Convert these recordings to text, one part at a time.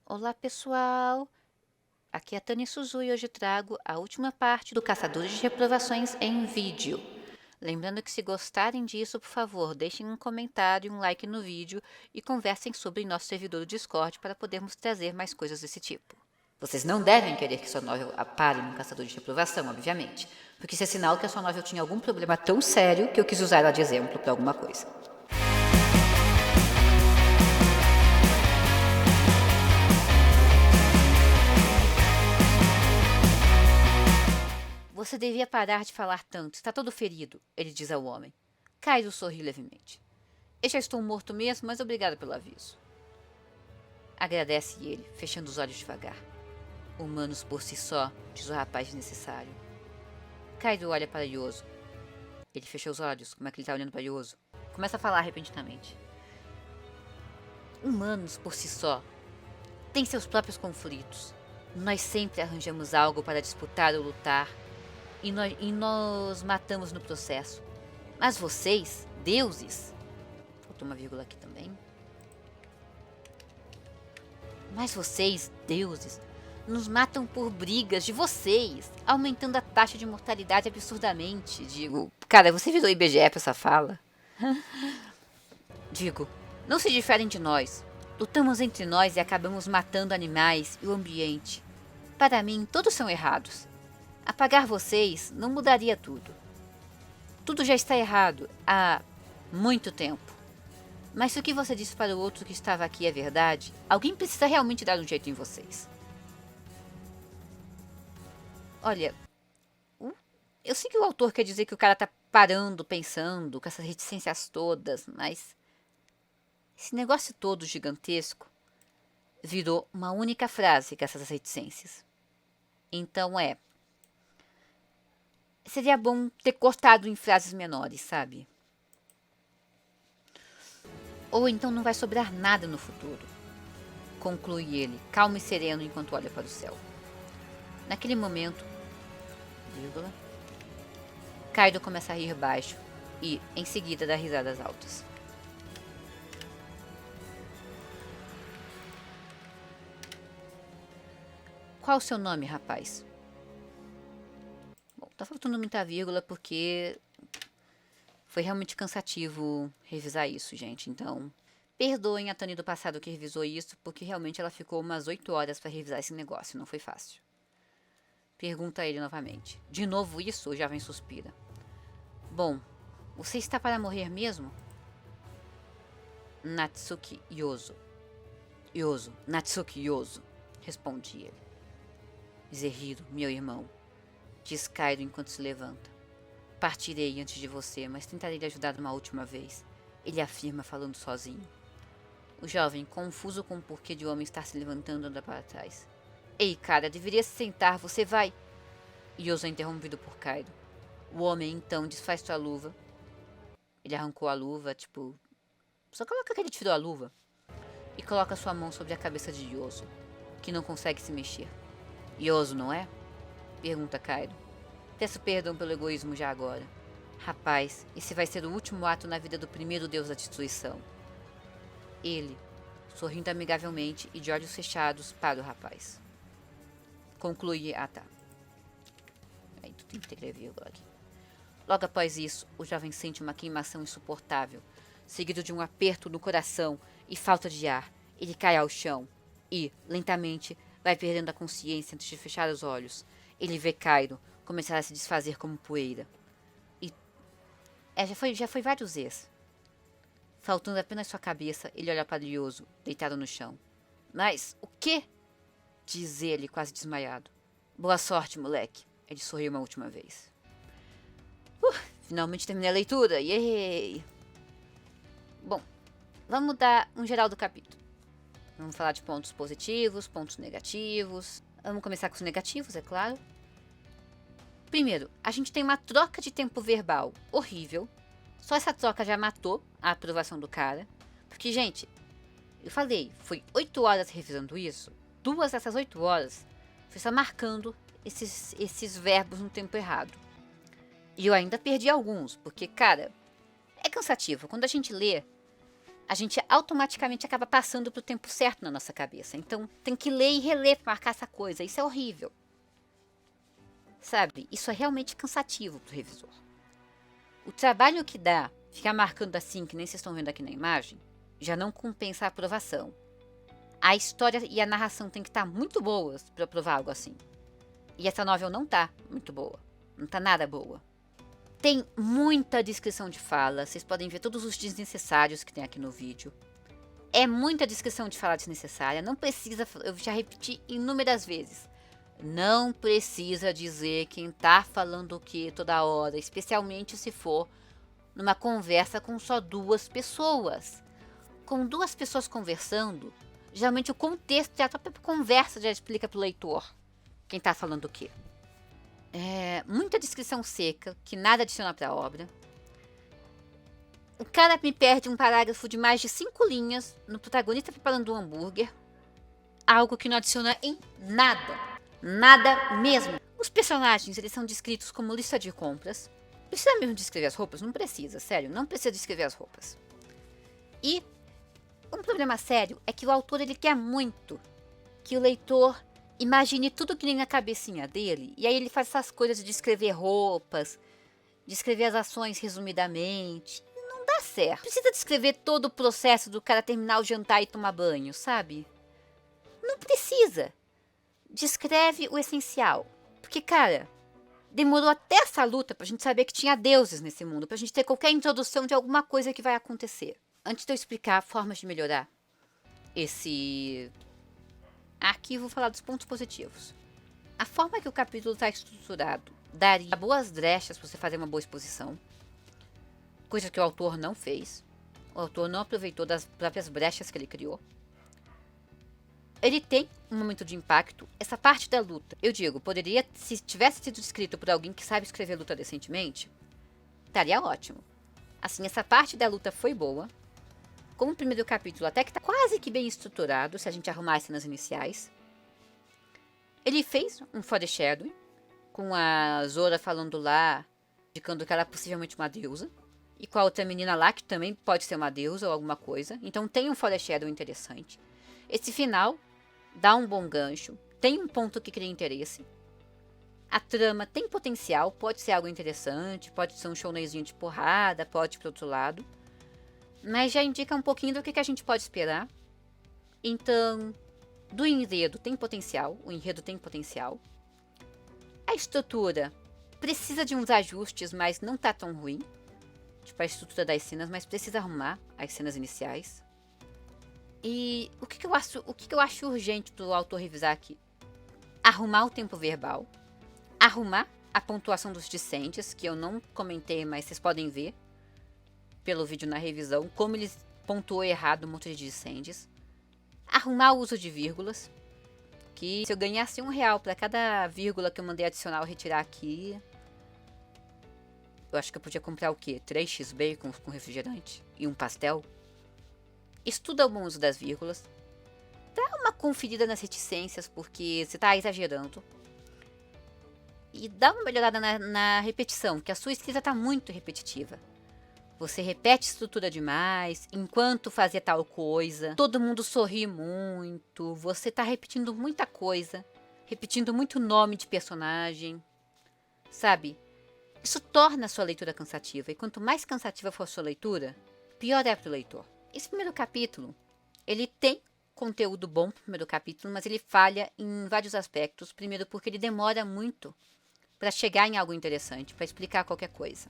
Olá, pessoal! Aqui é a Tânia Suzu e hoje trago a última parte do Caçadores de Reprovações em vídeo. Lembrando que se gostarem disso, por favor, deixem um comentário e um like no vídeo e conversem sobre nosso servidor do Discord para podermos trazer mais coisas desse tipo. Vocês não devem querer que sua novel pare no Caçador de Reprovação, obviamente, porque isso é sinal que a sua novel tinha algum problema tão sério que eu quis usar ela de exemplo para alguma coisa. Você devia parar de falar tanto, está todo ferido, ele diz ao homem. Kaido sorri levemente. Eu já estou morto mesmo, mas obrigado pelo aviso. Agradece ele, fechando os olhos devagar. Humanos por si só, diz o rapaz desnecessário. Kaido olha para Yoso. Ele fecha os olhos, como é que ele está olhando para Yoso? Começa a falar repentinamente. Humanos por si só têm seus próprios conflitos. Nós sempre arranjamos algo para disputar ou lutar, e nós matamos no processo. Mas vocês, deuses... Faltou uma vírgula aqui também. Mas vocês, deuses, nos matam por brigas de vocês, aumentando a taxa de mortalidade absurdamente. Digo, cara, você virou IBGE pra essa fala? Digo, não se diferem de nós. Lutamos entre nós e acabamos matando animais e o ambiente. Para mim, todos são errados. Apagar vocês não mudaria tudo. Tudo já está errado há muito tempo. Mas se o que você disse para o outro que estava aqui é verdade, alguém precisa realmente dar um jeito em vocês. Olha, eu sei que o autor quer dizer que o cara tá parando, pensando, com essas reticências todas, mas esse negócio todo gigantesco virou uma única frase com essas reticências. Então seria bom ter cortado em frases menores, sabe? Ou então não vai sobrar nada no futuro, conclui ele, calmo e sereno enquanto olha para o céu. Naquele momento, vírgula, Kaido começa a rir baixo e, em seguida, dá risadas altas. Qual o seu nome, rapaz? Bom, tá faltando muita vírgula porque foi realmente cansativo revisar isso, gente. Então, perdoem a Tani do passado que revisou isso, porque realmente ela ficou umas 8 horas para revisar esse negócio, não foi fácil. Pergunta ele novamente. De novo isso? O jovem suspira. Bom, você está para morrer mesmo? Natsuki Yoso. Natsuki Yoso, responde ele. Zerhiro, meu irmão, diz Kaido enquanto se levanta. Partirei antes de você, mas tentarei lhe ajudar uma última vez, ele afirma falando sozinho. O jovem, confuso com o porquê de o homem estar se levantando, anda para trás. Ei, cara, deveria se sentar, você vai... Yoso é interrompido por Kaido. O homem, então, desfaz sua luva. Ele arrancou a luva, tipo... Só coloca que ele tirou a luva. E coloca sua mão sobre a cabeça de Yoso, que não consegue se mexer. Yoso, não é? Pergunta Kaido. Peço perdão pelo egoísmo já agora. Rapaz, esse vai ser o último ato na vida do primeiro deus da destruição. Ele, sorrindo amigavelmente e de olhos fechados para o rapaz. Conclui... Ah, tá. Aí tu tem que ter vírgula aqui. Logo após isso, o jovem sente uma queimação insuportável, seguido de um aperto no coração e falta de ar. Ele cai ao chão e, lentamente, vai perdendo a consciência antes de fechar os olhos. Ele vê Kaido começar a se desfazer como poeira. E... já foi vários vezes. Faltando apenas sua cabeça, ele olha para Yoso, deitado no chão. Mas, o quê? Diz ele, quase desmaiado. Boa sorte, moleque. Ele sorriu uma última vez. Finalmente terminei a leitura. Yay! Bom, vamos dar um geral do capítulo. Vamos falar de pontos positivos, pontos negativos. Vamos começar com os negativos, é claro. Primeiro, a gente tem uma troca de tempo verbal horrível. Só essa troca já matou a aprovação do cara. Porque, gente, eu falei, foi 8 horas revisando isso. 2 dessas 8 horas foi só marcando esses verbos no tempo errado. E eu ainda perdi alguns, porque, cara, é cansativo. Quando a gente lê, a gente automaticamente acaba passando para o tempo certo na nossa cabeça. Então, tem que ler e reler para marcar essa coisa. Isso é horrível. Sabe? Isso é realmente cansativo para o revisor. O trabalho que dá ficar marcando assim, que nem vocês estão vendo aqui na imagem, já não compensa a aprovação. A história e a narração tem que estar muito boas para aprovar algo assim. E essa novel não tá muito boa. Não tá nada boa. Tem muita descrição de fala. Vocês podem ver todos os desnecessários que tem aqui no vídeo. É muita descrição de fala desnecessária. Não precisa, eu já repeti inúmeras vezes. Não precisa dizer quem tá falando o que toda hora. Especialmente se for numa conversa com só duas pessoas. Com duas pessoas conversando, geralmente o contexto da própria conversa já explica pro leitor quem tá falando o quê. Muita descrição seca, que nada adiciona para a obra. O cara me perde um parágrafo de mais de 5 linhas no protagonista preparando um hambúrguer. Algo que não adiciona em nada. Nada mesmo. Os personagens, eles são descritos como lista de compras. Precisa mesmo descrever as roupas? Não precisa, sério. Não precisa descrever as roupas. E um problema sério é que o autor, ele quer muito que o leitor imagine tudo que nem na cabecinha dele, e aí ele faz essas coisas de descrever roupas, descrever as ações resumidamente. Não dá certo. Precisa descrever todo o processo do cara terminar o jantar e tomar banho, sabe? Não precisa. Descreve o essencial. Porque, cara, demorou até essa luta pra gente saber que tinha deuses nesse mundo, pra gente ter qualquer introdução de alguma coisa que vai acontecer. Antes de eu explicar formas de melhorar esse aqui, vou falar dos pontos positivos. A forma que o capítulo está estruturado daria boas brechas para você fazer uma boa exposição. Coisa que o autor não fez. O autor não aproveitou das próprias brechas que ele criou. Ele tem um momento de impacto. Essa parte da luta, eu digo, poderia, se tivesse sido escrito por alguém que sabe escrever luta decentemente, estaria ótimo. Assim, essa parte da luta foi boa. Como o primeiro capítulo até que tá quase que bem estruturado, se a gente arrumar as cenas iniciais. Ele fez um foreshadowing, com a Zora falando lá, indicando que ela é possivelmente uma deusa. E com a outra menina lá, que também pode ser uma deusa ou alguma coisa. Então tem um foreshadowing interessante. Esse final dá um bom gancho, tem um ponto que cria interesse. A trama tem potencial, pode ser algo interessante, pode ser um shonenzinho de porrada, pode ir pro outro lado. Mas já indica um pouquinho do que a gente pode esperar. Então, do enredo tem potencial, o enredo tem potencial. A estrutura precisa de uns ajustes, mas não tá tão ruim. Tipo a estrutura das cenas, mas precisa arrumar as cenas iniciais. E o que eu acho urgente do autor revisar aqui? Arrumar o tempo verbal. Arrumar a pontuação dos discentes, que eu não comentei, mas vocês podem ver pelo vídeo na revisão, como ele pontuou errado um monte de discentes. Arrumar o uso de vírgulas, que se eu ganhasse R$1 para cada vírgula que eu mandei adicionar ou retirar aqui, eu acho que eu podia comprar o quê? 3 X-Bacon com refrigerante e um pastel? Estuda o bom uso das vírgulas. Dá uma conferida nas reticências, porque você tá exagerando. E dá uma melhorada na repetição, que a sua escrita tá muito repetitiva. Você repete estrutura demais, enquanto fazia tal coisa. Todo mundo sorri muito. Você tá repetindo muita coisa. Repetindo muito nome de personagem. Sabe? Isso torna a sua leitura cansativa. E quanto mais cansativa for a sua leitura, pior é pro leitor. Esse primeiro capítulo, ele tem conteúdo bom pro primeiro capítulo, mas ele falha em vários aspectos. Primeiro porque ele demora muito para chegar em algo interessante, para explicar qualquer coisa.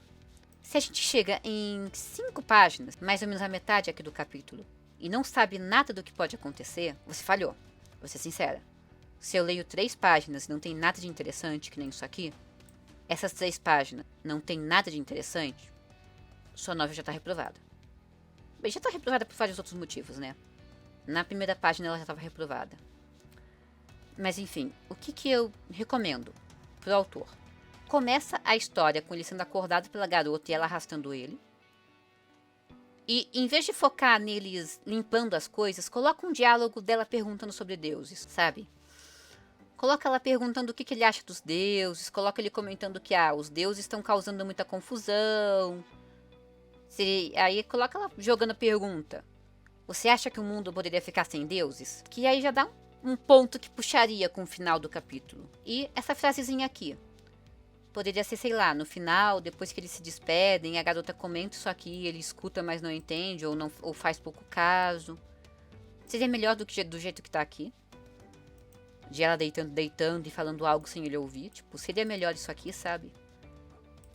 Se a gente chega em 5 páginas, mais ou menos a metade aqui do capítulo, e não sabe nada do que pode acontecer, você falhou. Vou ser sincera. Se eu leio 3 páginas e não tem nada de interessante, que nem isso aqui, essas 3 páginas não tem nada de interessante, sua novel já está reprovada. Bem, já está reprovada por vários outros motivos, né? Na primeira página ela já estava reprovada. Mas enfim, o que eu recomendo pro autor? Começa a história com ele sendo acordado pela garota e ela arrastando ele. E em vez de focar neles limpando as coisas, coloca um diálogo dela perguntando sobre deuses, sabe? Coloca ela perguntando o que ele acha dos deuses, coloca ele comentando que os deuses estão causando muita confusão. Aí coloca ela jogando a pergunta. Você acha que o mundo poderia ficar sem deuses? Que aí já dá um ponto que puxaria com o final do capítulo. E essa frasezinha aqui. Poderia ser, sei lá, no final, depois que eles se despedem, a garota comenta isso aqui, ele escuta, mas não entende, ou faz pouco caso. Seria melhor do jeito que tá aqui. De ela deitando e falando algo sem ele ouvir. Tipo, seria melhor isso aqui, sabe?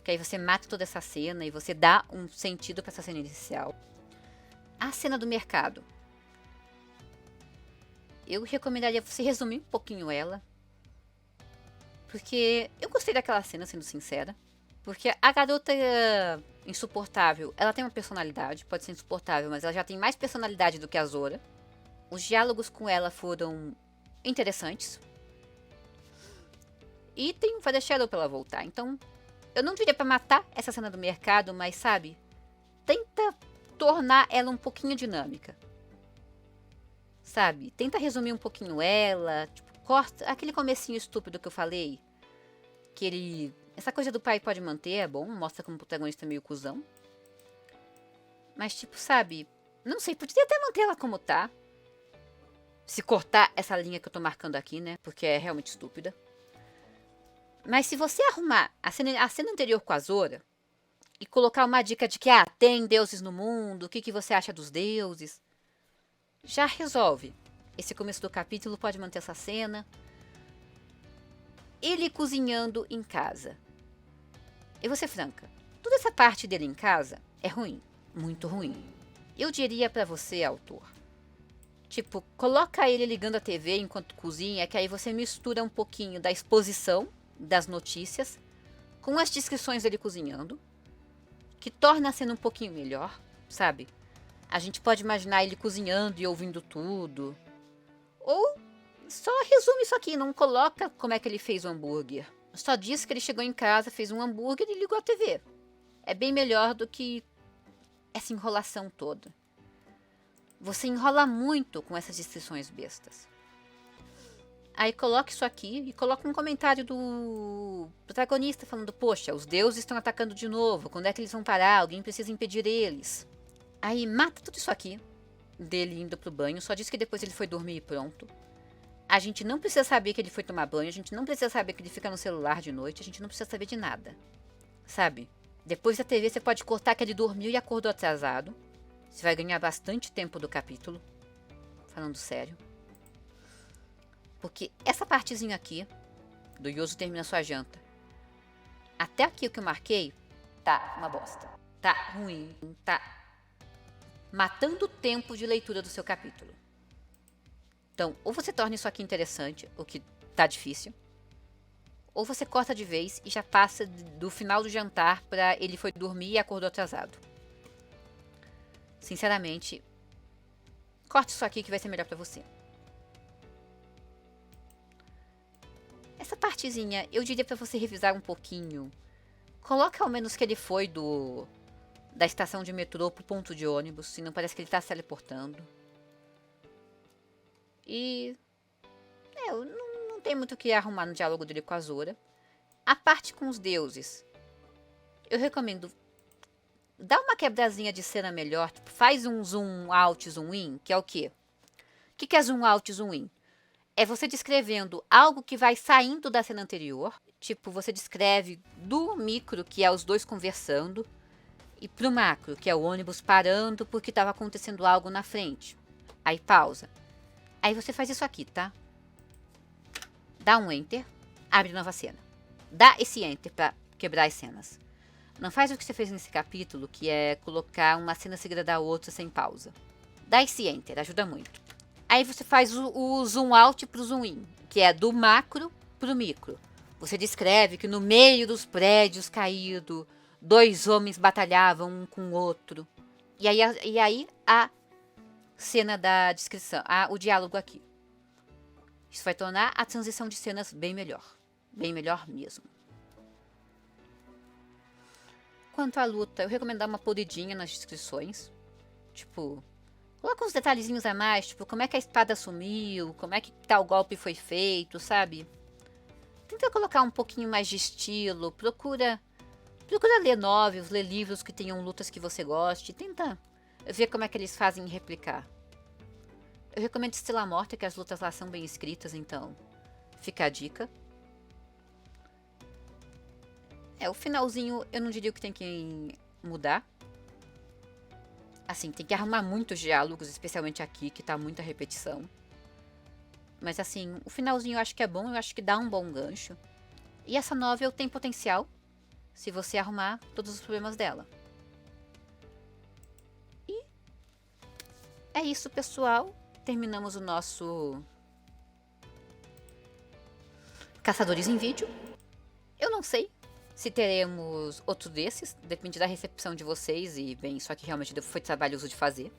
Que aí você mata toda essa cena e você dá um sentido pra essa cena inicial. A cena do mercado. Eu recomendaria você resumir um pouquinho ela. Porque eu gostei daquela cena, sendo sincera. Porque a garota insuportável, ela tem uma personalidade, pode ser insuportável, mas ela já tem mais personalidade do que a Zora. Os diálogos com ela foram interessantes. E tem um Father Shadow pra ela voltar. Então, eu não diria pra matar essa cena do mercado, mas sabe, tenta tornar ela um pouquinho dinâmica. Sabe, tenta resumir um pouquinho ela, tipo, corta aquele comecinho estúpido que eu falei. Que ele... Essa coisa do pai pode manter, é bom, mostra como o protagonista é meio cuzão. Mas tipo, sabe, não sei, poderia até manter ela como tá. Se cortar essa linha que eu tô marcando aqui, né, porque é realmente estúpida. Mas se você arrumar a cena anterior com a Zora e colocar uma dica de que, tem deuses no mundo, o que você acha dos deuses, já resolve. Esse começo do capítulo pode manter essa cena. Ele cozinhando em casa. Eu vou ser franca, toda essa parte dele em casa é ruim, muito ruim. Eu diria pra você, autor, tipo, coloca ele ligando a TV enquanto cozinha, que aí você mistura um pouquinho da exposição das notícias com as descrições dele cozinhando, que torna a cena um pouquinho melhor, sabe? A gente pode imaginar ele cozinhando e ouvindo tudo. Ou só resume isso aqui, não coloca como é que ele fez o hambúrguer. Só diz que ele chegou em casa, fez um hambúrguer e ligou a TV. É bem melhor do que essa enrolação toda. Você enrola muito com essas descrições bestas. Aí coloca isso aqui e coloca um comentário do protagonista falando: poxa, os deuses estão atacando de novo, quando é que eles vão parar? Alguém precisa impedir eles. Aí mata tudo isso aqui dele indo pro banho, só diz que depois ele foi dormir e pronto. A gente não precisa saber que ele foi tomar banho, a gente não precisa saber que ele fica no celular de noite, a gente não precisa saber de nada. Sabe? Depois da TV você pode cortar que ele dormiu e acordou atrasado. Você vai ganhar bastante tempo do capítulo. Falando sério. Porque essa partezinha aqui, do Yoso termina sua janta, até aqui o que eu marquei, tá uma bosta. Tá ruim, tá matando o tempo de leitura do seu capítulo. Então, ou você torna isso aqui interessante, o que tá difícil, ou você corta de vez e já passa do final do jantar pra ele foi dormir e acordou atrasado. Sinceramente, corte isso aqui que vai ser melhor pra você. Essa partezinha, eu diria pra você revisar um pouquinho. Coloca ao menos que ele foi da estação de metrô pro ponto de ônibus, senão parece que ele tá se teleportando. E... não tem muito o que arrumar no diálogo dele com a Zora. A parte com os deuses, eu recomendo... dá uma quebrazinha de cena melhor, tipo, faz um zoom out, zoom in, que é o quê? O que é zoom out, zoom in? É você descrevendo algo que vai saindo da cena anterior. Tipo, você descreve do micro, que é os dois conversando, e pro macro, que é o ônibus parando porque estava acontecendo algo na frente. Aí pausa. Aí você faz isso aqui, tá? Dá um enter, abre nova cena. Dá esse enter pra quebrar as cenas. Não faz o que você fez nesse capítulo, que é colocar uma cena seguida da outra sem pausa. Dá esse enter, ajuda muito. Aí você faz o zoom out pro zoom in, que é do macro pro micro. Você descreve que no meio dos prédios caídos, dois homens batalhavam um com o outro. E aí a cena da descrição, o diálogo aqui. Isso vai tornar a transição de cenas bem melhor. Bem melhor mesmo. Quanto à luta, eu recomendo dar uma polidinha nas descrições. Tipo, coloca uns detalhezinhos a mais, tipo, como é que a espada sumiu, como é que tal golpe foi feito, sabe? Tenta colocar um pouquinho mais de estilo, procura ler novels, ler livros que tenham lutas que você goste, tenta ver como é que eles fazem replicar. Eu recomendo Estrela Morta, que as lutas lá são bem escritas, então fica a dica. O finalzinho eu não diria que tem que mudar. Assim, tem que arrumar muitos diálogos, especialmente aqui, que tá muita repetição. Mas assim, o finalzinho eu acho que é bom, eu acho que dá um bom gancho. E essa novel tem potencial, se você arrumar todos os problemas dela. E é isso, pessoal. Terminamos o nosso Caçadores em Vídeo. Eu não sei se teremos outro desses, depende da recepção de vocês e, bem, isso aqui realmente foi trabalhoso de fazer.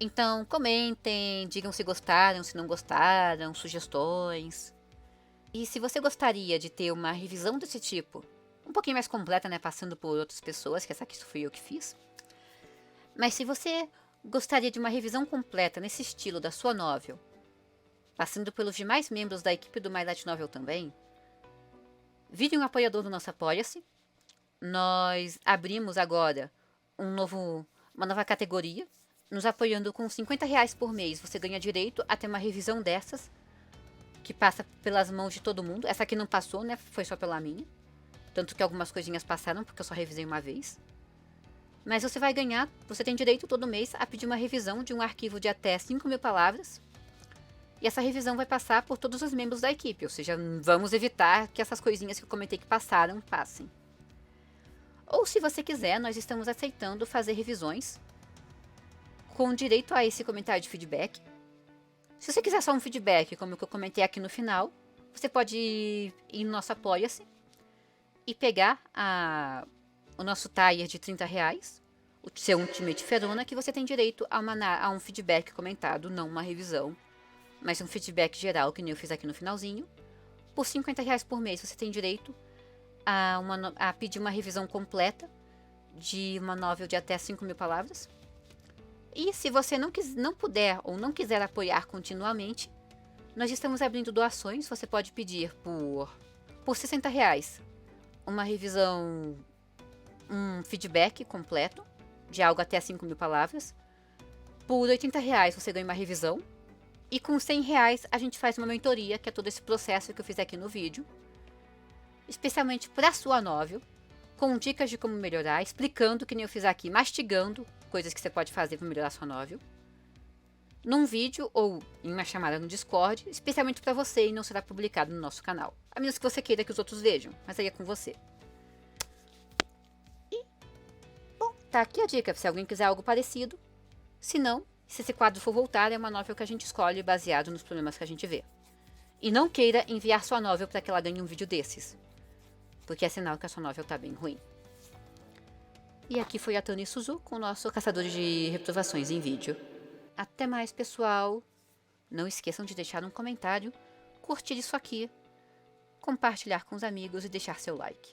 Então, comentem, digam se gostaram, se não gostaram, sugestões. E se você gostaria de ter uma revisão desse tipo, um pouquinho mais completa, né, passando por outras pessoas, que essa aqui fui eu que fiz. Mas se você gostaria de uma revisão completa nesse estilo da sua novel, passando pelos demais membros da equipe do My Light Novel também, vire um apoiador do nosso Apoia-se. Nós abrimos agora uma nova categoria. Nos apoiando com R$50 por mês, você ganha direito a ter uma revisão dessas, que passa pelas mãos de todo mundo. Essa aqui não passou, né? Foi só pela minha. Tanto que algumas coisinhas passaram, porque eu só revisei uma vez. Mas você vai ganhar, você tem direito todo mês a pedir uma revisão de um arquivo de até 5.000 palavras. E essa revisão vai passar por todos os membros da equipe, ou seja, vamos evitar que essas coisinhas que eu comentei que passaram, passem. Ou se você quiser, nós estamos aceitando fazer revisões com direito a esse comentário de feedback. Se você quiser só um feedback, como o que eu comentei aqui no final, você pode ir no nosso Apoia-se e pegar o nosso tier de R$30, o seu Ultimate Ferona, que você tem direito a um feedback comentado, não uma revisão, mas um feedback geral, que nem eu fiz aqui no finalzinho. Por R$50 por mês, você tem direito a pedir uma revisão completa de uma novel de até 5.000 palavras. E se você não puder ou não quiser apoiar continuamente, nós estamos abrindo doações. Você pode pedir por R$60 uma revisão, um feedback completo de algo até 5.000 palavras. Por R$80 você ganha uma revisão. E com R$100 a gente faz uma mentoria, que é todo esse processo que eu fiz aqui no vídeo, especialmente para a sua novel, com dicas de como melhorar, explicando, que nem eu fiz aqui, mastigando coisas que você pode fazer para melhorar a sua novel, num vídeo ou em uma chamada no Discord, especialmente para você, e não será publicado no nosso canal, a menos que você queira que os outros vejam, mas aí é com você. E, bom, tá aqui a dica, se alguém quiser algo parecido. Se não, se esse quadro for voltar, é uma novel que a gente escolhe baseado nos problemas que a gente vê. E não queira enviar sua novel para que ela ganhe um vídeo desses, porque é sinal que a sua novel tá bem ruim. E aqui foi a Tani Suzu com o nosso Caçador de Reprovações em Vídeo. Até mais, pessoal! Não esqueçam de deixar um comentário, curtir isso aqui, compartilhar com os amigos e deixar seu like.